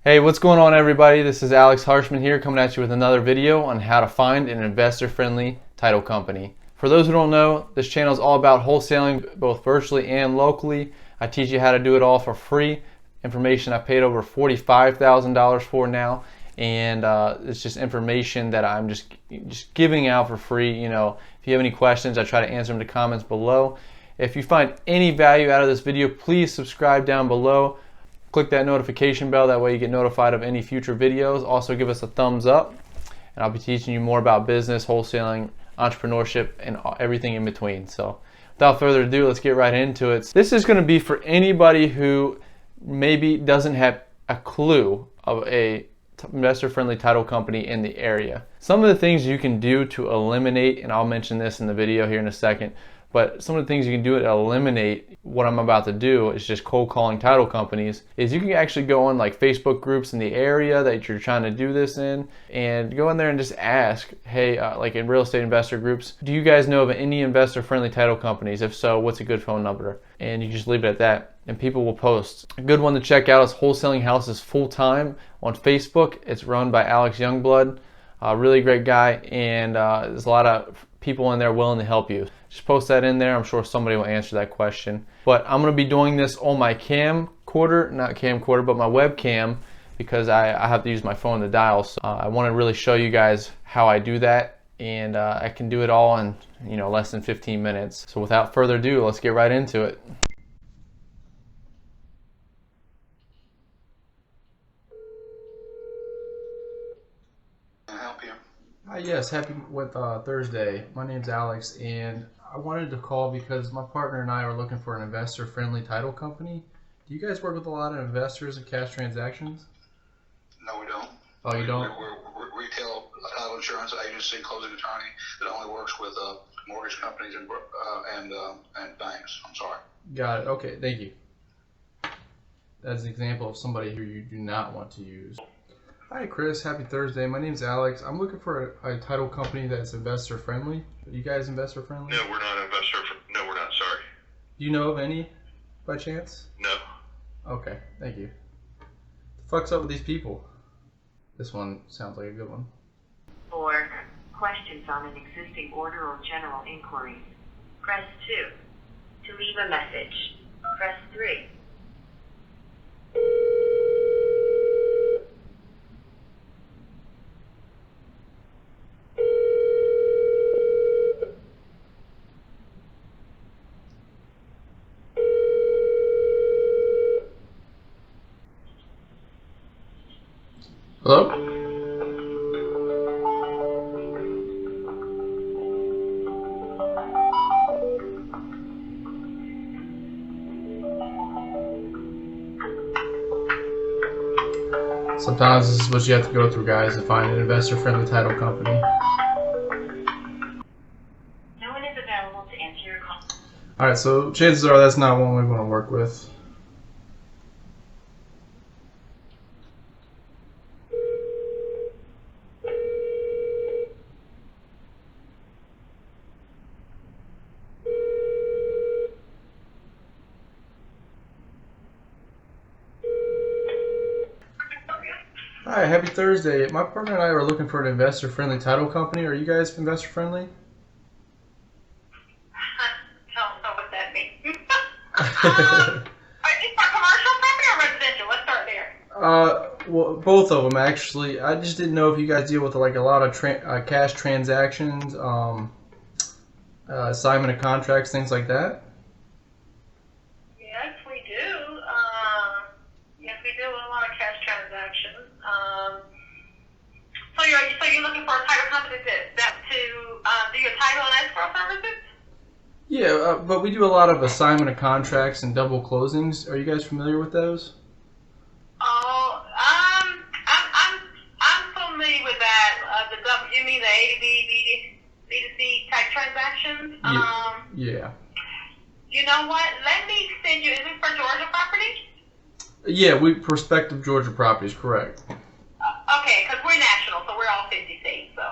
Hey, what's going on everybody? This is Alex Harshman here coming at you with another video on how to find an investor-friendly title company. For those who don't know, this channel is all about wholesaling both virtually and locally. I teach you how to do it all for free. Information I've paid over $45,000 for now, and it's just information that I'm just giving out for free. You know, if you have any questions, I try to answer them in the comments below. If you find any value out of this video, please subscribe down below. Click that notification bell, that way you get notified of any future videos. Also give us a thumbs up, and I'll be teaching you more about business, wholesaling, entrepreneurship, and everything in between. So without further ado, let's get right into it. This is going to be for anybody who maybe doesn't have a clue of a investor-friendly title company in the area. Some of the things you can do to eliminate, and I'll mention this in the video here in a second, but some of the things you can do to eliminate what I'm about to do is just cold calling title companies, is you can actually go on like Facebook groups in the area that you're trying to do this in, and go in there and just ask, hey, like in real estate investor groups, do you guys know of any investor friendly title companies? If so, what's a good phone number? And you just leave it at that, and people will post. A good one to check out is Wholesaling Houses Full Time on Facebook. It's run by Alex Youngblood, a really great guy, and there's a lot of people in there willing to help you. Just post that in there. I'm sure somebody will answer that question. But I'm going to be doing this on my camcorder, not camcorder, but my webcam, because I have to use my phone to dial. So I want to really show you guys how I do that, and I can do it all in less than 15 minutes. So without further ado, let's get right into it. Hi, yes, happy with Thursday. My name's Alex, and I wanted to call because my partner and I are looking for an investor-friendly title company. Do you guys work with a lot of investors and cash transactions? No, we don't. Oh, you don't? We're retail title insurance agency, closing attorney that only works with mortgage companies and banks. I'm sorry. Got it. Okay, thank you. That's an example of somebody who you do not want to use. Hi Chris, happy Thursday. My name's Alex. I'm looking for a title company that's investor friendly. Are you guys investor friendly? No, we're not no, we're not, sorry. Do you know of any by chance? No. Okay, thank you. The fuck's up with these people? This one sounds like a good one. For questions on an existing order or general inquiries, press 2. To leave a message, press 3. Hello? Sometimes this is what you have to go through, guys, to find an investor-friendly title company. No one is available to answer your call. Alright, so chances are that's not one we want to work with. Hi, happy Thursday. My partner and I are looking for an investor-friendly title company. Are you guys investor-friendly? Don't know what that means. Is it for commercial property or residential? Let's start there. Well, both of them actually. I just didn't know if you guys deal with like a lot of cash transactions, assignment of contracts, things like that. Yes, we do. Yes, we do a lot of cash transactions. So you're looking for a title company that to do your title and escrow services? Yeah, but we do a lot of assignment of contracts and double closings. Are you guys familiar with those? Oh, I'm familiar with that. You mean the A to B, B to C type transactions? Yeah. You know what? Let me send you. Is this for Georgia property? Yeah, we prospective Georgia properties, correct. Okay, because we're national, so we're all 50 states. So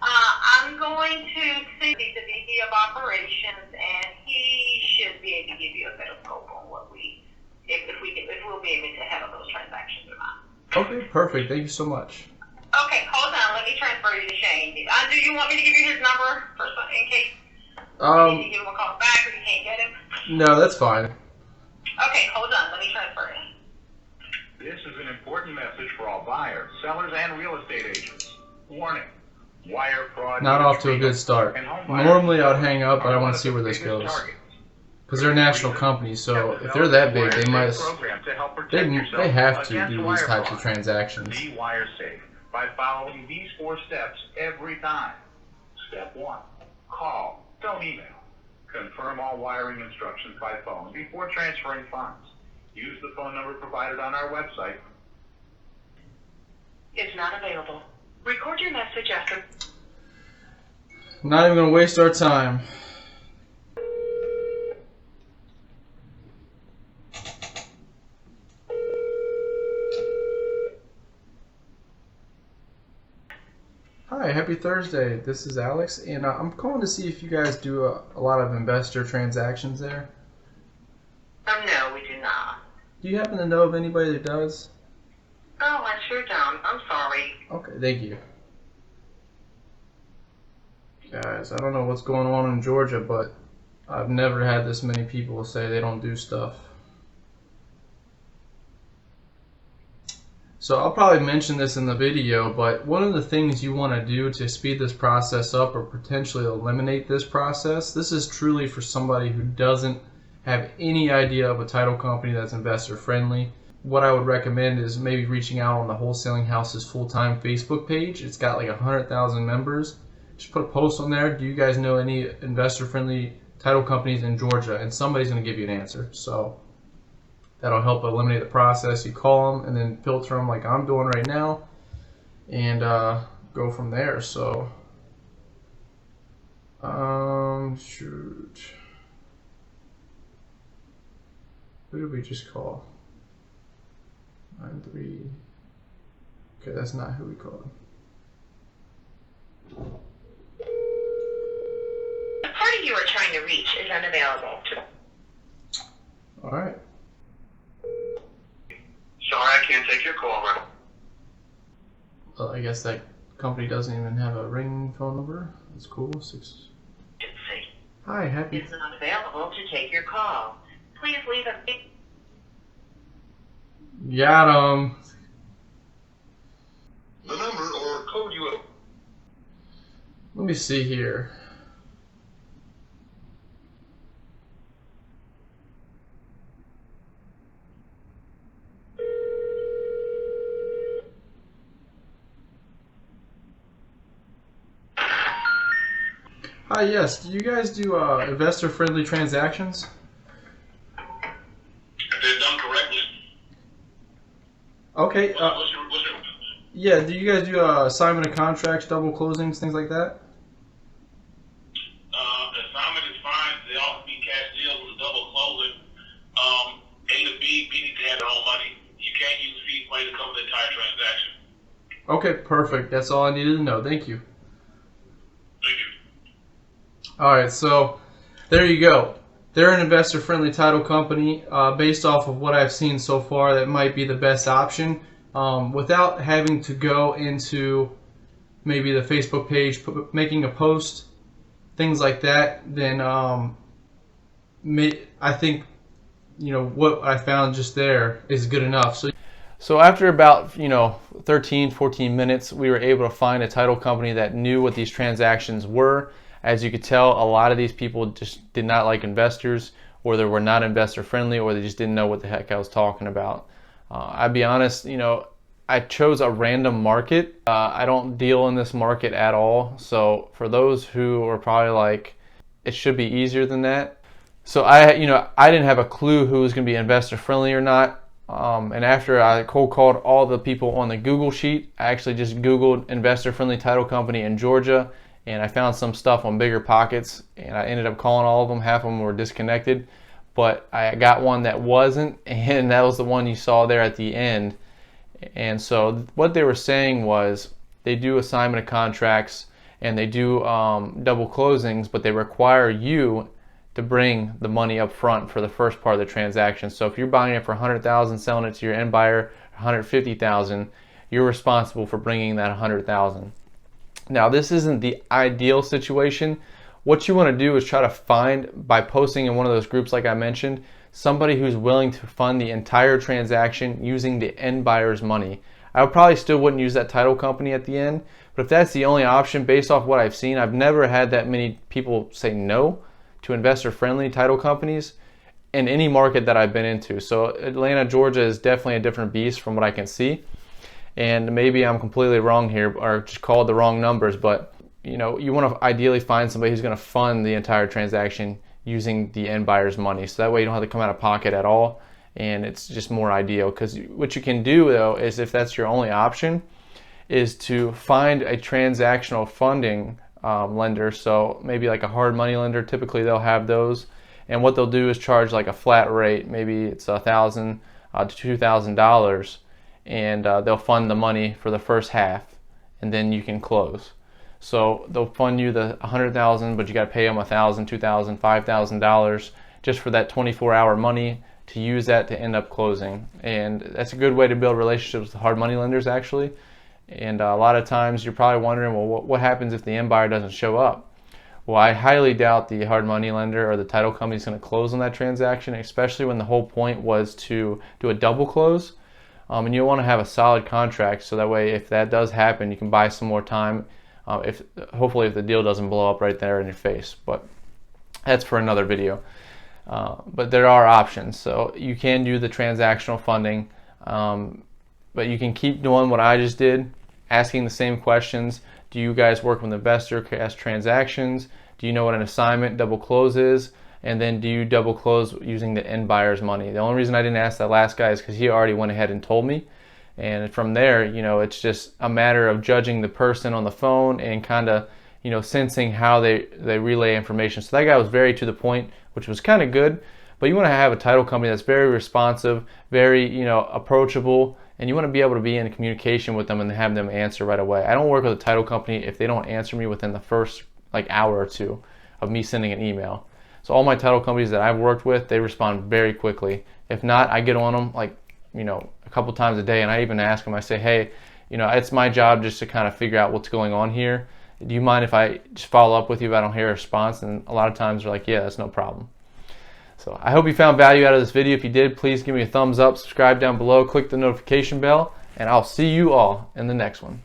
I'm going to send you the VP of Operations, and he should be able to give you a better scope on what if we'll be able to handle those transactions or not. Okay, perfect. Thank you so much. Okay, hold on. Let me transfer you to Shane. Do you want me to give you his number in case you need to give him a call back or you can't get him? No, that's fine. Okay, hold on. Let me transfer you. This is an important message for all buyers, sellers, and real estate agents. Warning. Wire fraud. Not off to a good start. Normally I would hang up, but I want to see where this goes. Because they're a national company, so if they're that big, they might they have to do these types of transactions. Be wire safe by following these 4 steps every time. Step 1. Call. Don't email. Confirm all wiring instructions by phone before transferring funds. Use the phone number provided on our website. It's not available. Record your message after. Not even going to waste our time. Hi, happy Thursday. This is Alex, and I'm calling to see if you guys do a lot of investor transactions there. No, we do not. Do you happen to know of anybody that does? No, I sure don't. I'm sorry. Okay, thank you. Guys, I don't know what's going on in Georgia, but I've never had this many people say they don't do stuff. So I'll probably mention this in the video, but one of the things you want to do to speed this process up or potentially eliminate this process, this is truly for somebody who doesn't have any idea of a title company that's investor friendly. What I would recommend is maybe reaching out on the Wholesaling House's full-time Facebook page. It's got like 100,000 members. Just put a post on there. Do you guys know any investor friendly title companies in Georgia? And somebody's going to give you an answer. So that'll help eliminate the process. You call them and then filter them like I'm doing right now and go from there. So shoot, who did we just call? 93. Okay, that's not who we called. The party you are trying to reach is unavailable. All right. Sorry, I can't take your call, man. Well, I guess that company doesn't even have a ring phone number. That's cool. Hi, happy. Is not available to take your call. Please leave a. Got 'em. The number or code you have. Let me see here. Hi, yes. Do you guys do investor-friendly transactions? If they're done correctly. Okay. What's your Yeah. Do you guys do assignment of contracts, double closings, things like that? assignment is fine. They offer me cash deals with a double closing. A to B need to have their own money. You can't use fee money to cover the entire transaction. Okay, perfect. That's all I needed to know. Thank you. Thank you. All right, so there you go. They're an investor-friendly title company. Based off of what I've seen so far, that might be the best option. Without having to go into maybe the Facebook page, making a post, things like that, then I think, you know, what I found just there is good enough. So after about 13, 14 minutes, we were able to find a title company that knew what these transactions were. As you could tell, a lot of these people just did not like investors, or they were not investor friendly, or they just didn't know what the heck I was talking about. I'll be honest, I chose a random market. I don't deal in this market at all. So for those who are probably like, it should be easier than that. So I didn't have a clue who was going to be investor friendly or not. And after I cold called all the people on the Google sheet, I actually just Googled investor friendly title company in Georgia, and I found some stuff on Bigger Pockets, and I ended up calling all of them. Half of them were disconnected, but I got one that wasn't, and that was the one you saw there at the end. And so what they were saying was they do assignment of contracts and they do double closings, but they require you to bring the money up front for the first part of the transaction. So if you're buying it for $100,000, selling it to your end buyer 150,000, you're responsible for bringing that 100,000. Now, this isn't the ideal situation. What you want to do is try to find, by posting in one of those groups like I mentioned, somebody who's willing to fund the entire transaction using the end buyer's money. I probably still wouldn't use that title company at the end, but if that's the only option, based off what I've seen, I've never had that many people say no to investor-friendly title companies in any market that I've been into. So Atlanta, Georgia is definitely a different beast from what I can see. And maybe I'm completely wrong here or just called the wrong numbers, but you want to ideally find somebody who's going to fund the entire transaction using the end buyer's money. So that way you don't have to come out of pocket at all, and it's just more ideal. Because what you can do though is, if that's your only option, is to find a transactional funding lender. So maybe like a hard money lender, typically they'll have those. And what they'll do is charge like a flat rate, maybe it's $1,000 to $2,000, and they'll fund the money for the first half, and then you can close. So they'll fund you the $100,000, but you got to pay them $1,000, $2,000, $5,000 just for that 24-hour money to use that to end up closing. And that's a good way to build relationships with hard money lenders, actually. And a lot of times you're probably wondering, well, what happens if the end buyer doesn't show up? Well, I highly doubt the hard money lender or the title company is going to close on that transaction, especially when the whole point was to do a double close. And you want to have a solid contract, so that way if that does happen, you can buy some more time. Hopefully if the deal doesn't blow up right there in your face, but that's for another video. But there are options, so you can do the transactional funding, but you can keep doing what I just did, asking the same questions. Do you guys work with an investor as transactions? Do you know what an assignment double close is? And then do you double close using the end buyer's money? The only reason I didn't ask that last guy is because he already went ahead and told me. And from there, it's just a matter of judging the person on the phone and kind of, sensing how they relay information. So that guy was very to the point, which was kind of good. But you want to have a title company that's very responsive, very, approachable, and you want to be able to be in communication with them and have them answer right away. I don't work with a title company if they don't answer me within the first hour or two of me sending an email. So all my title companies that I've worked with, they respond very quickly. If not, I get on them a couple times a day, and I even ask them, I say, hey, it's my job just to kind of figure out what's going on here. Do you mind if I just follow up with you if I don't hear a response? And a lot of times they're like, yeah, that's no problem. So I hope you found value out of this video. If you did, please give me a thumbs up, subscribe down below, click the notification bell, and I'll see you all in the next one.